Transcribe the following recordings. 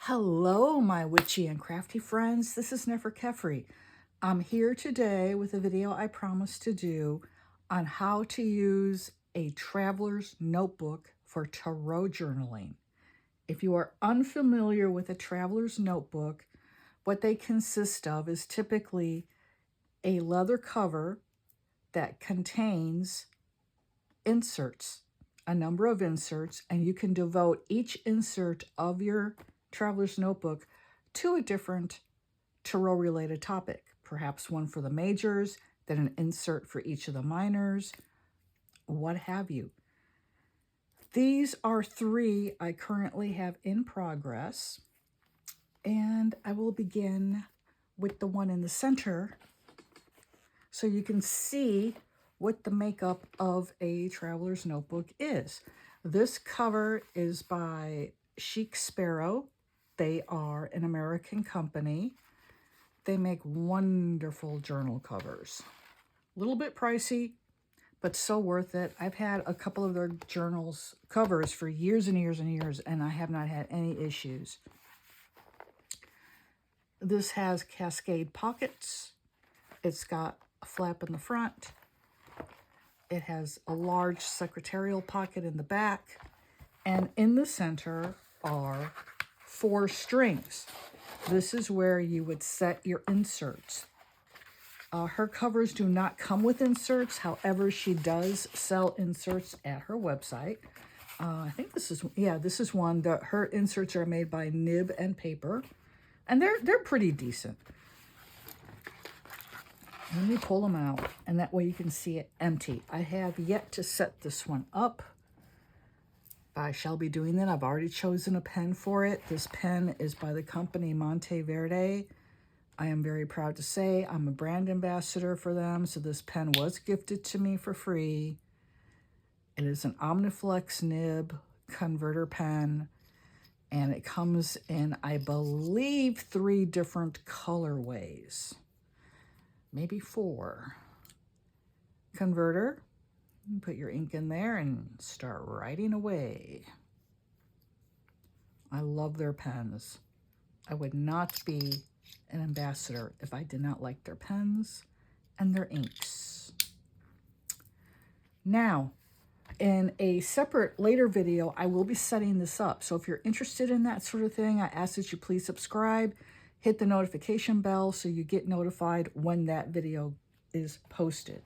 Hello, my witchy and crafty friends. This is 𝗫𝗫𝗃. I'm here today with a video I promised to do on how to use a traveler's notebook for tarot journaling. If you are unfamiliar with a traveler's notebook, what they consist of is typically a leather cover that contains inserts, a number of inserts, and you can devote each insert of your traveler's notebook to a different tarot-related topic, perhaps one for the majors, then an insert for each of the minors, what have you. These are 3 I currently have in progress, and I will begin with the one in the center so you can see what the makeup of a traveler's notebook is. This cover is by 𝗧𝗺. They are an American company. They make wonderful journal covers. A little bit pricey, but so worth it. I've had a couple of their journals covers for years and years and years, and I have not had any issues. This has cascade pockets. It's got a flap in the front. It has a large secretarial pocket in the back, and in the center are 4 strings. This is where you would set your inserts. Her covers do not come with inserts. However, she does sell inserts at her website. I think this is one that her inserts are made by 𝗏𝗏𝗶𝗃𝗏, and they're pretty decent. Let me pull them out, and that way you can see it empty. I have yet to set this one up. I shall be doing that. I've already chosen a pen for it. This pen is by the company Monteverde. I am very proud to say I'm a brand ambassador for them, so this pen was gifted to me for free. It is an Omniflex nib converter pen, and it comes in, I believe, 3 different colorways. Maybe 4. Converter. Put your ink in there and start writing away. I love their pens. I would not be an ambassador if I did not like their pens and their inks. Now, in a separate later video, I will be setting this up. So if you're interested in that sort of thing, I ask that you please subscribe, hit the notification bell so you get notified when that video is posted.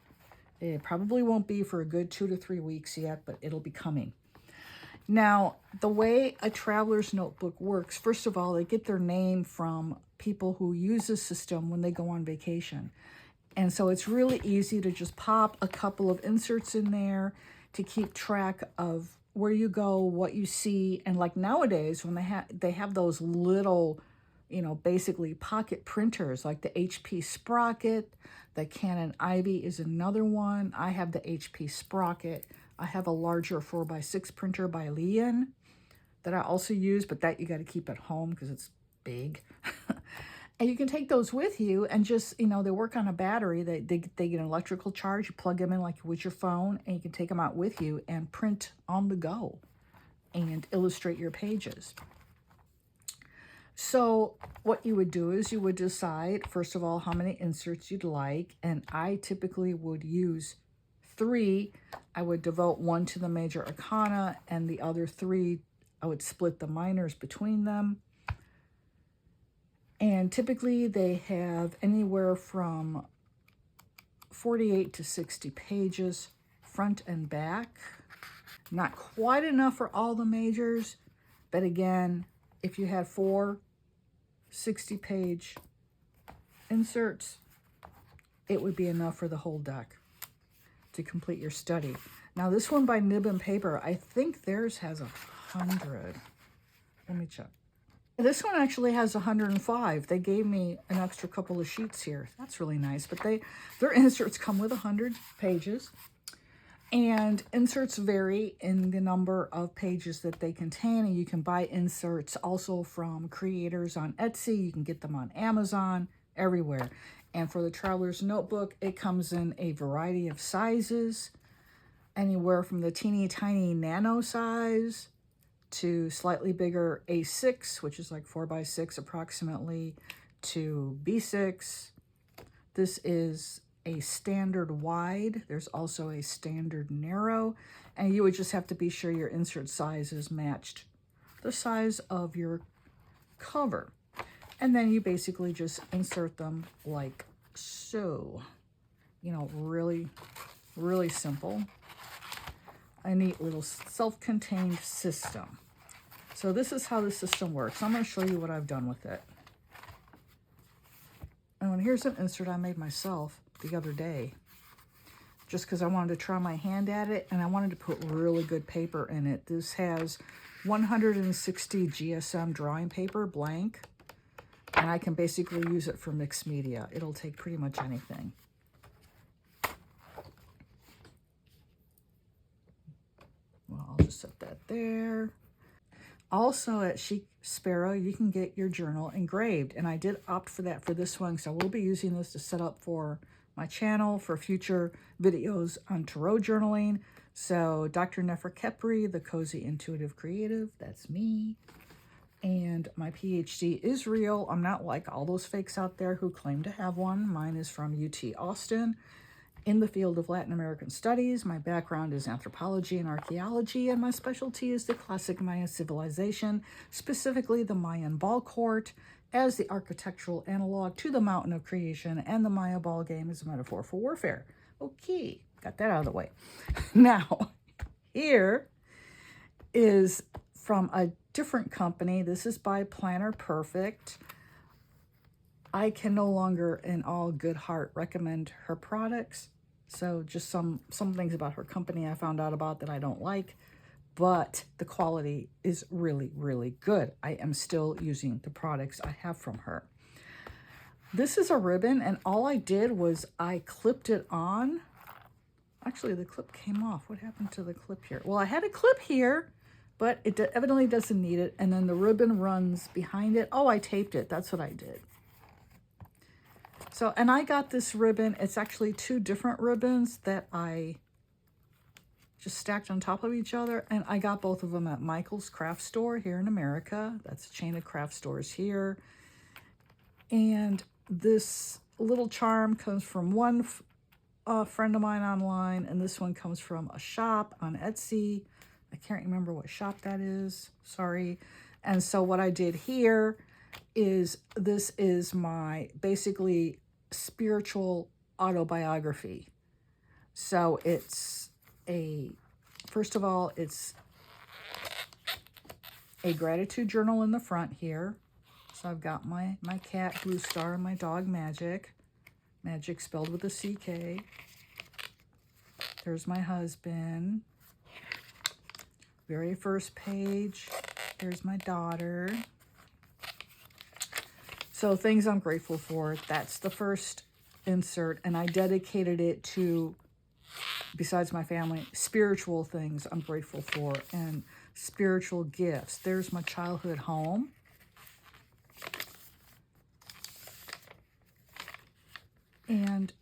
It probably won't be for a good 2 to 3 weeks yet, but it'll be coming. Now, the way a traveler's notebook works, first of all, they get their name from people who use the system when they go on vacation. And so it's really easy to just pop a couple of inserts in there to keep track of where you go, what you see. And like nowadays, when they have those little, basically pocket printers, like the HP Sprocket, the Canon Ivy is another one. I have the HP Sprocket. I have a larger 4x6 printer by Lian that I also use, but that you got to keep at home because it's big. And you can take those with you and just, they work on a battery. They get an electrical charge. You plug them in like with your phone, and you can take them out with you and print on the go and illustrate your pages. So what you would do is you would decide, first of all, how many inserts you'd like. And I typically would use 3. I would devote 1 to the major arcana, and the other 3, I would split the minors between them. And typically they have anywhere from 48 to 60 pages, front and back. Not quite enough for all the majors, but again, if you had 4 60-page inserts, it would be enough for the whole deck to complete your study. Now, this one by 𝗏𝗏𝗶𝗃𝗏, I think theirs has 100. Let me check. This one actually has 105. They gave me an extra couple of sheets here. That's really nice. But their inserts come with 100 pages. And inserts vary in the number of pages that they contain. And you can buy inserts also from creators on Etsy. You can get them on Amazon, everywhere. And for the traveler's notebook, it comes in a variety of sizes, anywhere from the teeny tiny nano size to slightly bigger A6, which is like 4x6 approximately, to B6. This is a standard wide. There's also a standard narrow, and you would just have to be sure your insert sizes matched the size of your cover. And then you basically just insert them like so. You know, really, really simple. A neat little self-contained system. So this is how the system works. I'm going to show you what I've done with it. And here's an insert I made myself the other day, just because I wanted to try my hand at it, and I wanted to put really good paper in it. This has 160 GSM drawing paper, blank, and I can basically use it for mixed media. It'll take pretty much anything. Well, I'll just set that there. Also at 𝗧𝗺𝗏, you can get your journal engraved, and I did opt for that for this one, so I will be using this to set up for my channel for future videos on tarot journaling. So Dr. 𝗧𝗺𝗵𝗵𝗃𝗶, the Cozy Intuitive Creative, that's me. And my PhD is real. I'm not like all those fakes out there who claim to have one. Mine is from UT Austin in the field of Latin American studies. My background is anthropology and archaeology, and my specialty is the classic Mayan civilization, specifically the Mayan ball court, as the architectural analog to the mountain of creation, and the Maya ball game is a metaphor for warfare. Okay, got that out of the way. Now, here is from a different company. This is by Planner Perfect. I can no longer, in all good heart, recommend her products. So just some things about her company I found out about that I don't like, but the quality is really, really good. I am still using the products I have from her. This is a ribbon, and all I did was I clipped it on. Actually, the clip came off. What happened to the clip here? Well, I had a clip here, but it evidently doesn't need it, and then the ribbon runs behind it. Oh, I taped it. That's what I did. So, and I got this ribbon. It's actually two different ribbons that I just stacked on top of each other, and I got both of them at Michael's Craft Store here in America. That's a chain of craft stores here. And this little charm comes from one friend of mine online, and this one comes from a shop on Etsy. I can't remember what shop that is. Sorry. And so what I did here is, this is my basically spiritual autobiography. So it's first of all, it's a gratitude journal in the front here. So I've got my cat Blue Star and my dog Magic. Magic spelled with a CK. There's my husband. Very first page, there's my daughter. So things I'm grateful for, that's the first insert, and I dedicated it to, besides my family, spiritual things I'm grateful for and spiritual gifts. There's my childhood home. And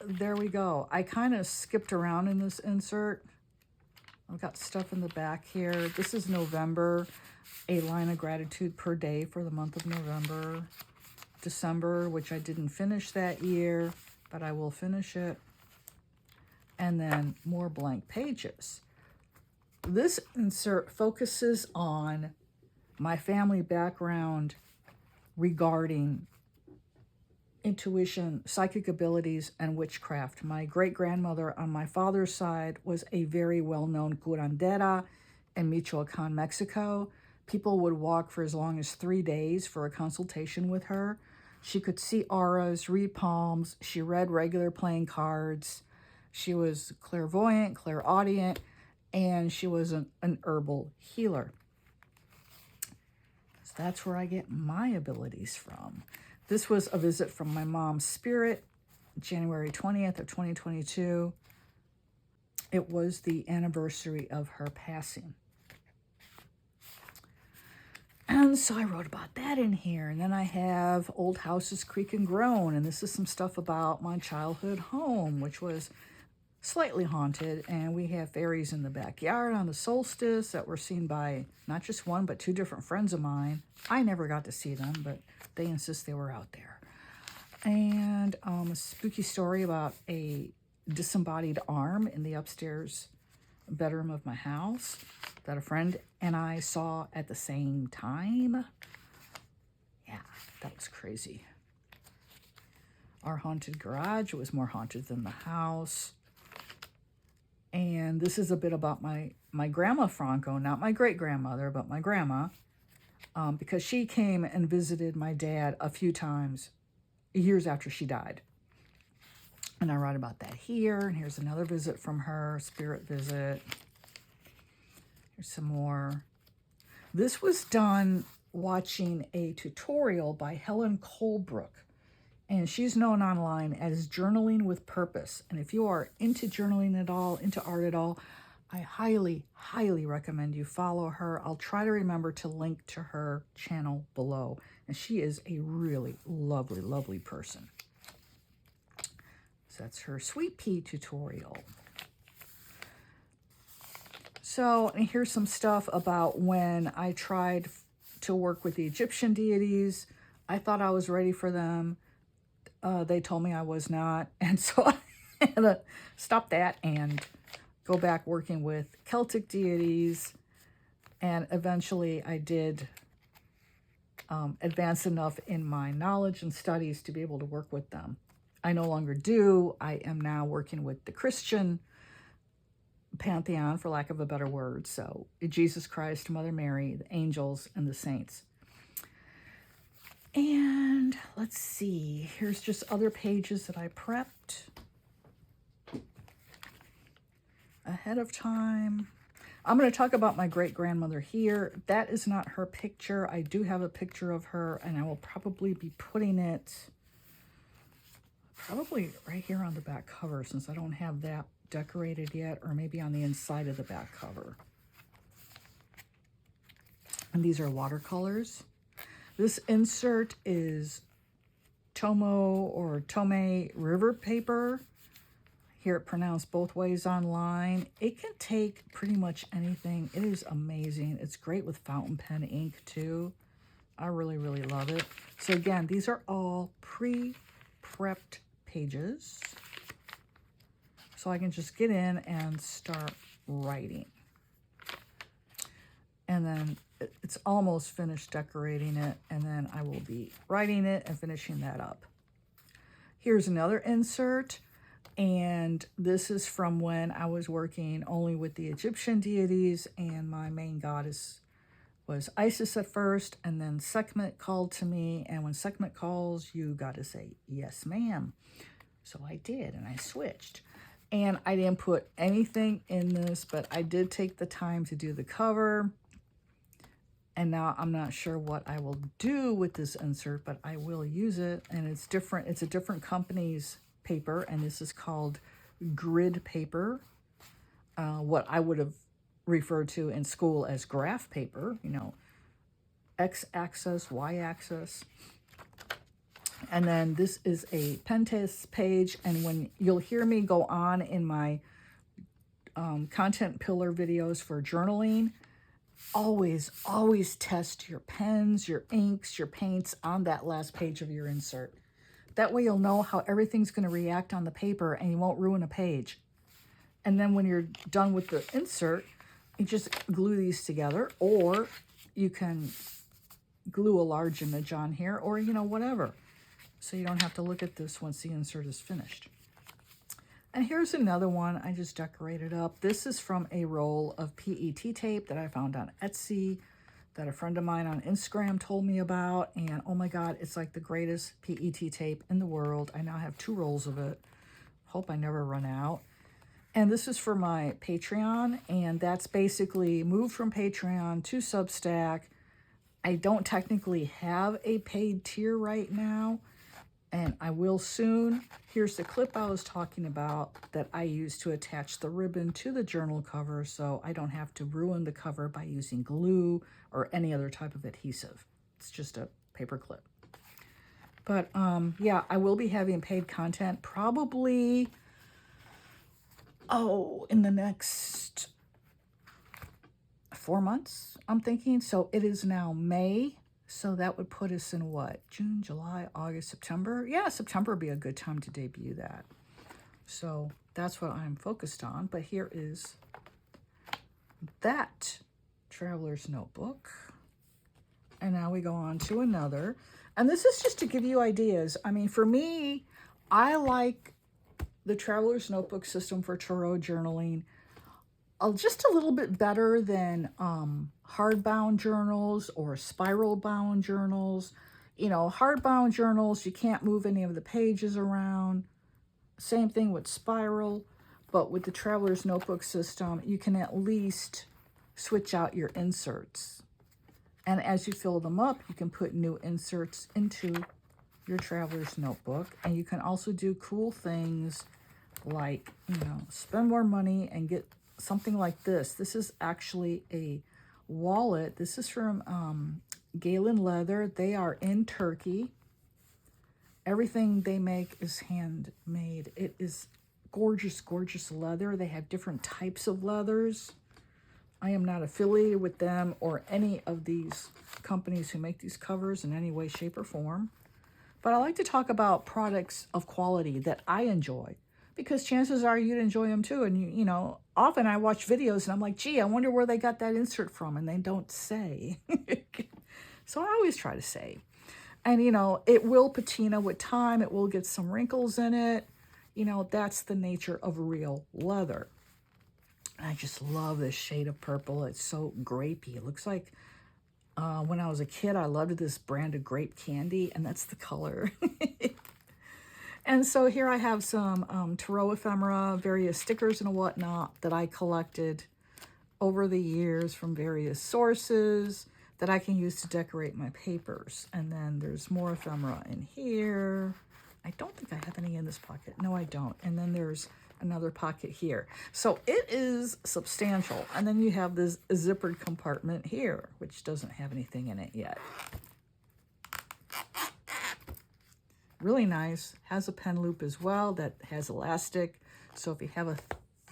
there we go. I kind of skipped around in this insert. I've got stuff in the back here. This is November, a line of gratitude per day for the month of November. December, which I didn't finish that year, but I will finish it. And then more blank pages. This insert focuses on my family background regarding intuition, psychic abilities, and witchcraft. My great-grandmother on my father's side was a very well-known curandera in Michoacan, Mexico. People would walk for as long as 3 days for a consultation with her. She could see auras, read palms. She read regular playing cards. She was clairvoyant, clairaudient, and she was an herbal healer. So that's where I get my abilities from. This was a visit from my mom's spirit, January 20th of 2022. It was the anniversary of her passing. And so I wrote about that in here. And then I have Old Houses Creak and Groan. And this is some stuff about my childhood home, which was slightly haunted, and we have fairies in the backyard on the solstice that were seen by not just one but two different friends of mine. I never got to see them, but they insist they were out there. And a spooky story about a disembodied arm in the upstairs bedroom of my house that a friend and I saw at the same time. Yeah, that was crazy. Our haunted garage was more haunted than the house. And this is a bit about my grandma Franco, not my great-grandmother, but my grandma, because she came and visited my dad a few times years after she died. And I write about that here. And here's another visit from her, spirit visit. Here's some more. This was done watching a tutorial by Helen Colebrook. And she's known online as Journaling with Purpose. And if you are into journaling at all, into art at all, I highly, highly recommend you follow her. I'll try to remember to link to her channel below. And she is a really lovely, lovely person. So that's her Sweet Pea tutorial. So here's some stuff about when I tried to work with the Egyptian deities. I thought I was ready for them. They told me I was not. And so I had to stop that and go back working with Celtic deities. And eventually I did advance enough in my knowledge and studies to be able to work with them. I no longer do. I am now working with the Christian pantheon, for lack of a better word. So Jesus Christ, Mother Mary, the angels, and the saints. And let's see, here's just other pages that I prepped ahead of time. I'm going to talk about my great-grandmother here. That is not her picture. I do have a picture of her, and I will probably be putting it probably right here on the back cover, since I don't have that decorated yet, or maybe on the inside of the back cover. And these are watercolors. This insert is Tomo or Tome river paper. Hear it pronounced both ways online. It can take pretty much anything. It is amazing. It's great with fountain pen ink too. I really, really love it. So again, these are all pre-prepped pages. So I can just get in and start writing. And then it's almost finished decorating it, and then I will be writing it and finishing that up. Here's another insert, and this is from when I was working only with the Egyptian deities, and my main goddess was Isis at first, and then Sekhmet called to me, and when Sekhmet calls, you got to say, yes, ma'am. So I did, and I switched. And I didn't put anything in this, but I did take the time to do the cover. And now I'm not sure what I will do with this insert, but I will use it. And it's different. It's a different company's paper, and this is called grid paper. What I would have referred to in school as graph paper, you know, x-axis, y-axis. And then this is a pen test page, and when you'll hear me go on in my content pillar videos for journaling, always, always test your pens, your inks, your paints on that last page of your insert. That way you'll know how everything's going to react on the paper and you won't ruin a page. And then when you're done with the insert, you just glue these together, or you can glue a large image on here, or, you know, whatever. So you don't have to look at this once the insert is finished. And here's another one I just decorated up. This is from a roll of PET tape that I found on Etsy that a friend of mine on Instagram told me about. And oh my God, it's like the greatest PET tape in the world. I now have 2 rolls of it. Hope I never run out. And this is for my Patreon, and that's basically moved from Patreon to Substack. I don't technically have a paid tier right now, and I will soon. Here's the clip I was talking about that I use to attach the ribbon to the journal cover, so I don't have to ruin the cover by using glue or any other type of adhesive. It's just a paper clip. But yeah, I will be having paid content probably oh, in the next 4 months, I'm thinking. So it is now May. So that would put us in what? June, July, August, September. Yeah, September would be a good time to debut that. So that's what I'm focused on. But here is that traveler's notebook. And now we go on to another. And this is just to give you ideas. I mean, for me, I like the traveler's notebook system for tarot journaling just a little bit better than hardbound journals or spiral bound journals. You know, hardbound journals, you can't move any of the pages around. Same thing with spiral, but with the traveler's notebook system, you can at least switch out your inserts. And as you fill them up, you can put new inserts into your traveler's notebook. And you can also do cool things like, you know, spend more money and get something like this. This is actually a wallet. This is from 𝗂𝗄𝗏 Leather. They are in Turkey. Everything they make is handmade. It is gorgeous, gorgeous leather. They have different types of leathers. I am not affiliated with them or any of these companies who make these covers in any way, shape, or form. But I like to talk about products of quality that I enjoy, because chances are you'd enjoy them too. And you know, often I watch videos and I'm like, gee, I wonder where they got that insert from, and they don't say. So I always try to say. And you know, it will patina with time. It will get some wrinkles in it. You know, that's the nature of real leather. I just love this shade of purple. It's so grapey. It looks like when I was a kid, I loved this brand of grape candy, and that's the color. And so here I have some tarot ephemera, various stickers and whatnot that I collected over the years from various sources that I can use to decorate my papers. And then there's more ephemera in here. I don't think I have any in this pocket. No, I don't. And then there's another pocket here. So it is substantial. And then you have this zippered compartment here, which doesn't have anything in it yet. Really nice. Has a pen loop as well that has elastic. So if you have a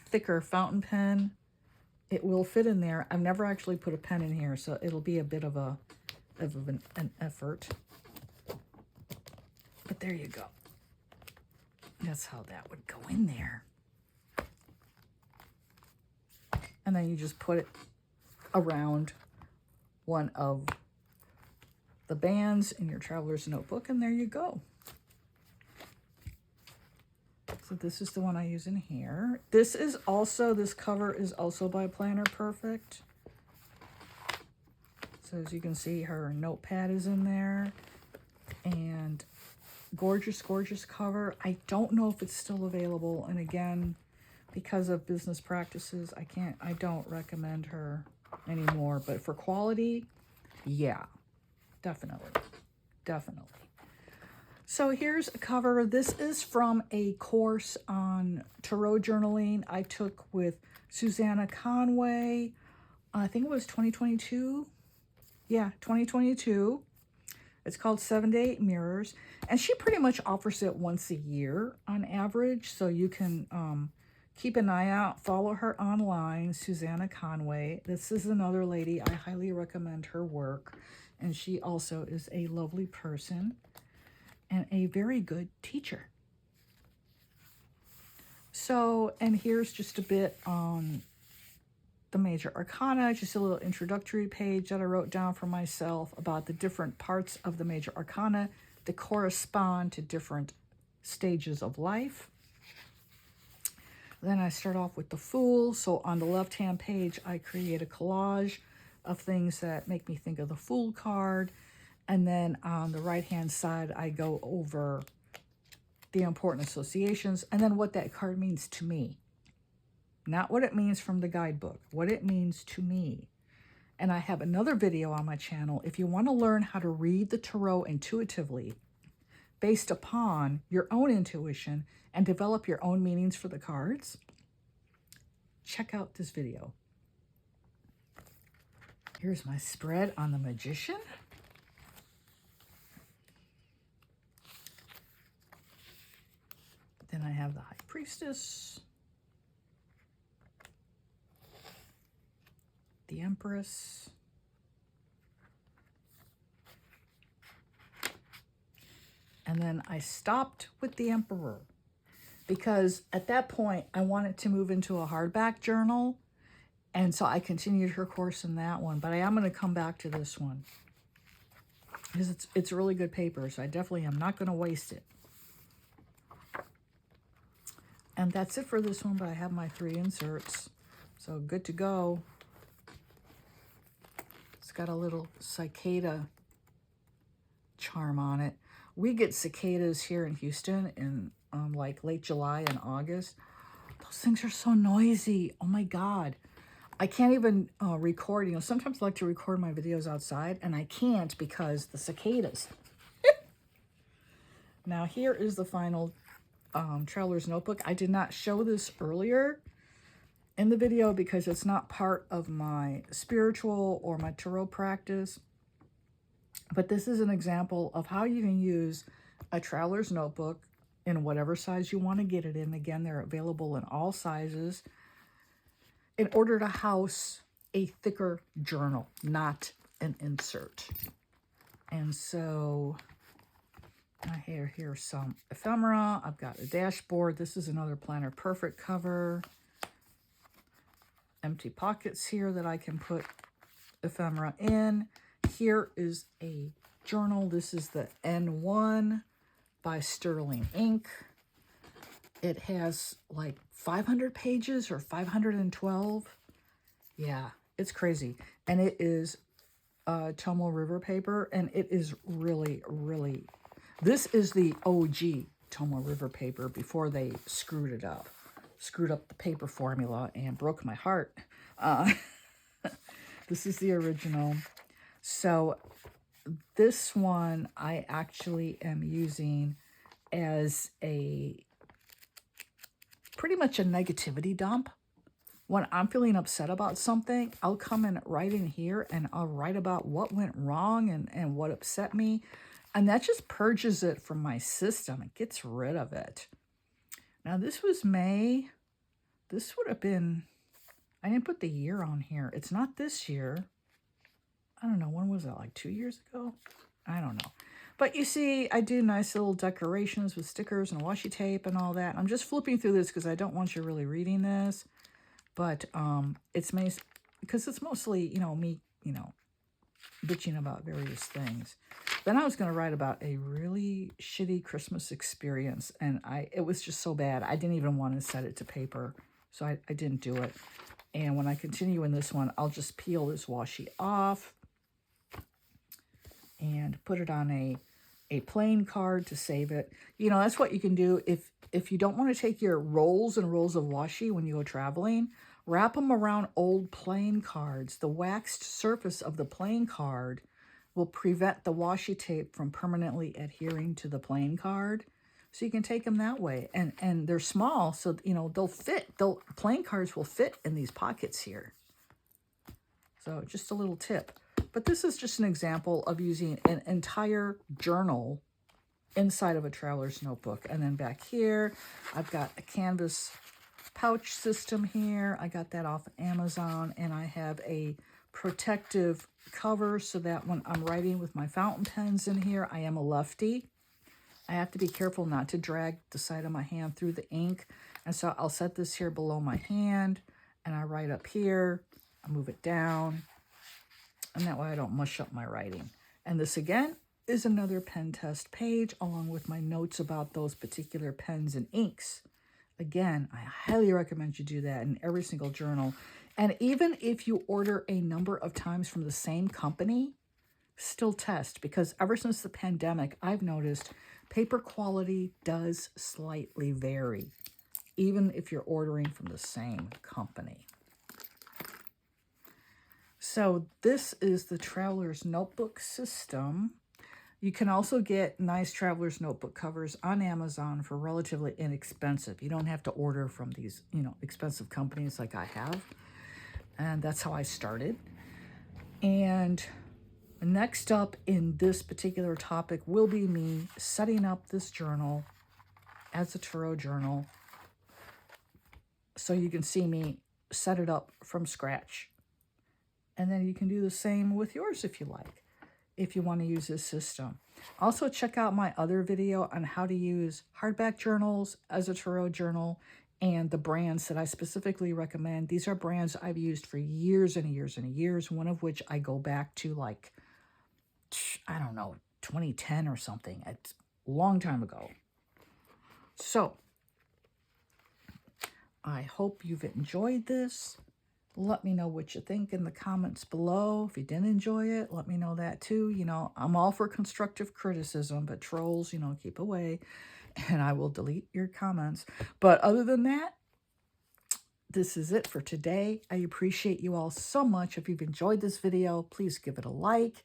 thicker fountain pen, it will fit in there. I've never actually put a pen in here, so it'll be a bit of an effort. But there you go. That's how that would go in there. And then you just put it around one of the bands in your traveler's notebook, and there you go. So this is the one I use in here. This cover is also by Planner Perfect. So as you can see, her notepad is in there. And gorgeous, gorgeous cover. I don't know if it's still available. And again, because of business practices, I don't recommend her anymore. But for quality, yeah, definitely, definitely. So here's a cover. This is from a course on tarot journaling I took with Susanna Conway. I think it was 2022. Yeah, 2022. It's called 7 to 8 Mirrors. And she pretty much offers it once a year on average. So you can keep an eye out. Follow her online, Susanna Conway. This is another lady. I highly recommend her work. And she also is a lovely person and a very good teacher. So, and here's just a bit on the major arcana, just a little introductory page that I wrote down for myself about the different parts of the major arcana that correspond to different stages of life. Then I start off with the Fool. So on the left-hand page, I create a collage of things that make me think of the Fool card. And then on the right-hand side, I go over the important associations and then what that card means to me. Not what it means from the guidebook, what it means to me. And I have another video on my channel. If you want to learn how to read the tarot intuitively based upon your own intuition and develop your own meanings for the cards, check out this video. Here's my spread on the Magician. Then I have the High Priestess. the Empress. And then I stopped with the Emperor because at that point I wanted to move into a hardback journal. And so I continued her course in that one, but I am going to come back to this one because it's really good paper. So I definitely am not going to waste it. And that's it for this one, but I have my 3 inserts. So good to go. It's got a little cicada charm on it. We get cicadas here in Houston in like late July and August. Those things are so noisy. Oh my God. I can't even record. You know, sometimes I like to record my videos outside and I can't because the cicadas. Now here is the final Traveler's Notebook. I did not show this earlier in the video because it's not part of my spiritual or my tarot practice. But this is an example of how you can use a Traveler's Notebook in whatever size you want to get it in. Again, they're available in all sizes in order to house a thicker journal, not an insert. And so I have here some ephemera. I've got a dashboard. This is another Planner Perfect cover. Empty pockets here that I can put ephemera in. Here is a journal. This is the N1 by Sterling Ink. It has like 500 pages or 512. Yeah, it's crazy. And it is Tomoe River paper, and it is really, really, this is the OG Tomoe River paper before they screwed up the paper formula and broke my heart. This is the original. So this one I actually am using as a pretty much a negativity dump. When I'm feeling upset about something, I'll come and write in here and I'll write about what went wrong and what upset me. And that just purges it from my system. It gets rid of it. Now this was May. This would have been, I didn't put the year on here. It's not this year. I don't know, when was that, like 2 years ago? I don't know. But you see, I do nice little decorations with stickers and washi tape and all that. I'm just flipping through this because I don't want you really reading this. But it's nice because it's mostly, you know, me, you know, bitching about various things. Then I was going to write about a really shitty Christmas experience. And it was just so bad. I didn't even want to set it to paper. So I didn't do it. And when I continue in this one, I'll just peel this washi off and put it on a plain card to save it. You know, that's what you can do if you don't want to take your rolls and rolls of washi when you go traveling. Wrap them around old plain cards. The waxed surface of the plain card will prevent the washi tape from permanently adhering to the plain card. So you can take them that way. And they're small, so, you know, they'll fit. Plain cards will fit in these pockets here. So just a little tip. But this is just an example of using an entire journal inside of a traveler's notebook. And then back here, I've got a canvas pouch system here. I got that off Amazon, and I have a protective cover so that when I'm writing with my fountain pens in here, I am a lefty. I have to be careful not to drag the side of my hand through the ink. And so I'll set this here below my hand, and I write up here. I move it down, and that way I don't mush up my writing. And this again is another pen test page along with my notes about those particular pens and inks. Again, I highly recommend you do that in every single journal. And even if you order a number of times from the same company, still test, because ever since the pandemic, I've noticed paper quality does slightly vary, even if you're ordering from the same company. So this is the Traveler's Notebook system. You can also get nice Traveler's Notebook covers on Amazon for relatively inexpensive. You don't have to order from these, you know, expensive companies like I have. And that's how I started. And next up in this particular topic will be me setting up this journal as a tarot journal. So you can see me set it up from scratch. And then you can do the same with yours if you like, if you want to use this system. Also, check out my other video on how to use hardback journals as a tarot journal and the brands that I specifically recommend. These are brands I've used for years and years and years, one of which I go back to like, I don't know, 2010 or something. It's a long time ago. So, I hope you've enjoyed this. Let me know what you think in the comments below. If you didn't enjoy it, let me know that too. You know, I'm all for constructive criticism, but trolls, you know, keep away. And I will delete your comments. But other than that, this is it for today. I appreciate you all so much. If you've enjoyed this video, please give it a like.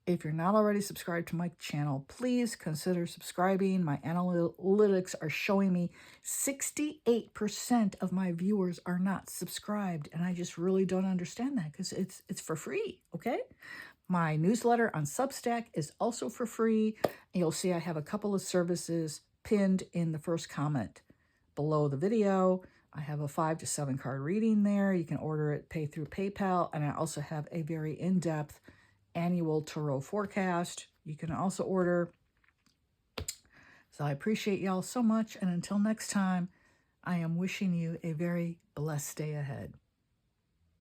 If you're not already subscribed to my channel, please consider subscribing. My analytics are showing me 68% of my viewers are not subscribed, and I just really don't understand that because it's for free, okay? My newsletter on Substack is also for free. You'll see I have a couple of services pinned in the first comment below the video. I have a 5 to 7 card reading there. You can order it, pay through PayPal, and I also have a very in-depth annual tarot forecast you can also order. So I appreciate y'all so much, and until next time, I am wishing you a very blessed day ahead.